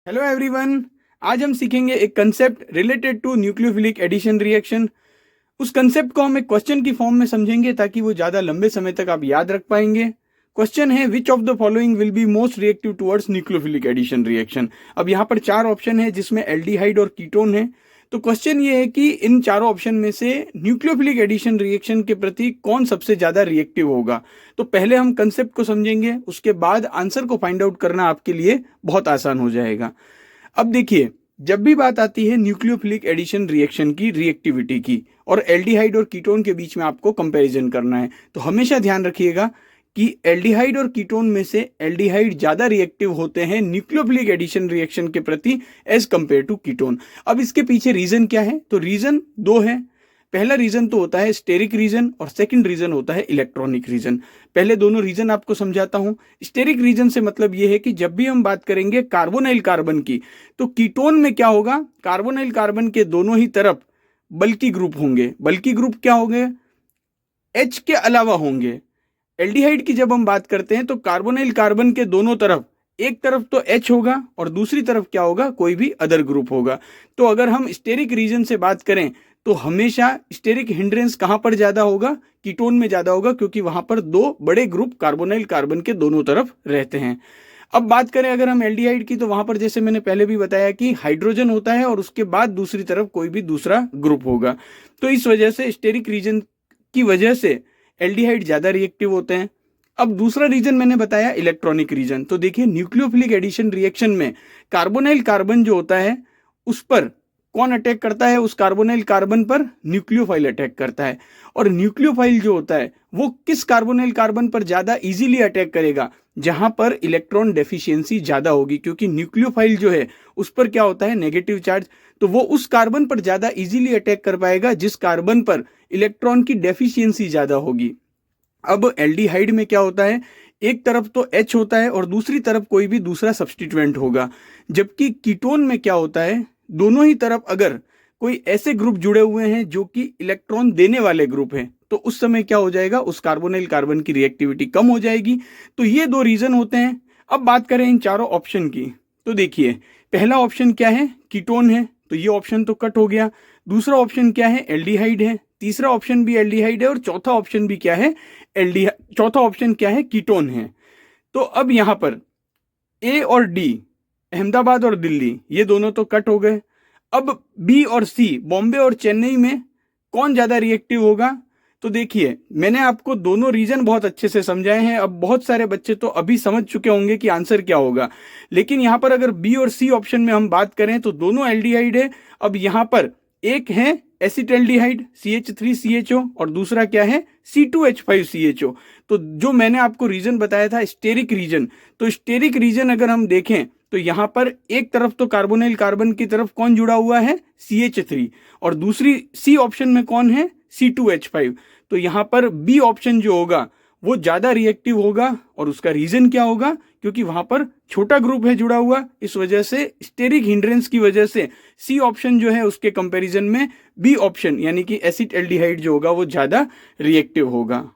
Hello everyone. आज हम सीखेंगे एक concept related to nucleophilic addition reaction. उस कंसेप्ट को हम एक क्वेश्चन की फॉर्म में समझेंगे ताकि वो ज़्यादा लंबे समय तक आप याद रख पाएंगे। क्वेश्चन है which of the following will be most reactive towards nucleophilic addition reaction. अब यहाँ पर चार ऑप्शन है जिसमें एल्डिहाइड और कीटोन है। तो क्वेश्चन ये है कि इन चारों ऑप्शन में से न्यूक्लियोफिलिक एडिशन रिएक्शन के प्रति कौन सबसे ज़्यादा रिएक्टिव होगा। तो पहले हम कंसेप्ट को समझेंगे, उसके बाद आंसर को फाइंड आउट करना आपके लिए बहुत आसान हो जाएगा। अब देखिए, जब भी बात आती है न्यूक्लियोफिलिक एडिशन रिएक्शन की रिएक्टिविटी की और एल्डिहाइड और कीटोन के बीच में आपको कंपैरिजन करना है, तो हमेशा ध्यान रखिएगा कि एल्डिहाइड और कीटोन में से एल्डिहाइड ज़्यादा रिएक्टिव होते हैं न्यूक्लियोफिलिक एडिशन रिएक्शन के प्रति एज कंपेयर टू कीटोन। अब इसके पीछे रीज़न क्या है? तो रीज़न दो है। पहला रीज़न तो होता है स्टेरिक रीजन और सेकंड रीज़न होता है इलेक्ट्रॉनिक रीजन। पहले दोनों रीज़न आपको समझाता हूँ। स्टेरिक रीजन से मतलब ये है कि जब भी हम बात करेंगे कार्बोनाइल कार्बन की, तो कीटोन में क्या होगा? कार्बोनाइल कार्बन के दोनों ही तरफ बल्की ग्रुप होंगे। बल्की ग्रुप क्या होंगे? H के अलावा होंगे। एल्डिहाइड की जब हम बात करते हैं तो कार्बोनाइल कार्बन के दोनों तरफ, एक तरफ तो H होगा और दूसरी तरफ क्या होगा? कोई भी अदर ग्रुप होगा। तो अगर हम स्टेरिक रीजन से बात करें तो हमेशा स्टेरिक हिंड्रेंस कहां पर ज्यादा होगा? कीटोन में ज्यादा होगा, क्योंकि वहां पर दो बड़े ग्रुप कार्बोनाइल कार्बन के दोनों तरफ रहते हैं। अब बात करें अगर हम एल्डिहाइड की, तो वहां पर जैसे मैंने पहले भी बताया कि हाइड्रोजन होता है और उसके बाद दूसरी तरफ कोई भी दूसरा ग्रुप होगा। तो इस वजह से स्टेरिक रीजन की वजह से एल्डिहाइड ज्यादा रिएक्टिव होते हैं। अब दूसरा रीजन मैंने बताया इलेक्ट्रॉनिक रीजन। तो देखिए, न्यूक्लियोफिलिक एडिशन रिएक्शन में कार्बोनाइल कार्बन जो होता है उस पर कौन अटैक करता है? उस कार्बोनाइल कार्बन पर न्यूक्लियोफाइल अटैक करता है। और न्यूक्लियोफाइल जो होता है वो किस कार्बोनाइल कार्बन पर ज्यादा इजीली अटैक करेगा? जहां पर इलेक्ट्रॉन डेफिशिएंसी ज्यादा होगी, क्योंकि न्यूक्लियोफाइल जो है उस पर क्या होता है? Negative charge. तो वो उस कार्बन पर ज्यादा इजीली अटैक कर पाएगा जिस कार्बन पर इलेक्ट्रॉन की डेफिशिएंसी ज्यादा होगी। अब एल्डिहाइड में क्या होता है? एक तरफ तो H होता है और दूसरी तरफ कोई भी दूसरा सब्स्टिट्यूएंट होगा। जबकि कीटोन में क्या होता है? दोनों ही तरफ अगर कोई ऐसे ग्रुप जुड़े हुए हैं जो कि इलेक्ट्रॉन देने वाले ग्रुप हैं, तो उस समय क्या हो जाएगा? उस कार्बोनाइल कार्बन की रिएक्टिविटी कम हो जाएगी। तो ये दो रीजन होते हैं। अब बात करें इन चारों ऑप्शन की, तो देखिए, पहला ऑप्शन क्या है? कीटोन है, तो ये ऑप्शन तो कट हो गया। दूसरा ऑप्शन क्या है? एल्डिहाइड है। तीसरा ऑप्शन भी एल्डिहाइड है और चौथा ऑप्शन भी क्या है? चौथा ऑप्शन क्या है? कीटोन है। तो अब यहां पर ए और डी, अहमदाबाद और दिल्ली, ये दोनों तो कट हो गए। अब बी और सी, बॉम्बे और चेन्नई में कौन ज्यादा रिएक्टिव होगा? तो देखिए, मैंने आपको दोनों रीजन बहुत अच्छे से समझाए हैं। अब बहुत सारे बच्चे तो अभी समझ चुके होंगे कि आंसर क्या होगा, लेकिन यहां पर अगर बी और सी ऑप्शन में हम बात करें तो दोनों एल्डिहाइड है। अब यहां पर एक है एसिटल्डिहाइड CH3CHO और दूसरा क्या है? C2H5CHO। तो जो मैंने आपको रीजन बताया था स्टेरिक रीजन, तो स्टेरिक रीजन अगर हम देखें तो यहां पर एक तरफ तो कार्बोनाइल कार्बन की तरफ कौन जुड़ा हुआ है? CH3, और दूसरी सी ऑप्शन में कौन है? C2H5। तो यहां पर बी ऑप्शन जो होगा वो ज्यादा रिएक्टिव होगा। और उसका रीजन क्या होगा? क्योंकि वहां पर छोटा ग्रुप है जुड़ा हुआ, इस वजह से स्टेरिक हिंड्रेंस की वजह से सी ऑप्शन जो है उसके कंपैरिजन में बी ऑप्शन यानी कि एसिड एल्डिहाइड जो होगा वो ज्यादा रिएक्टिव होगा।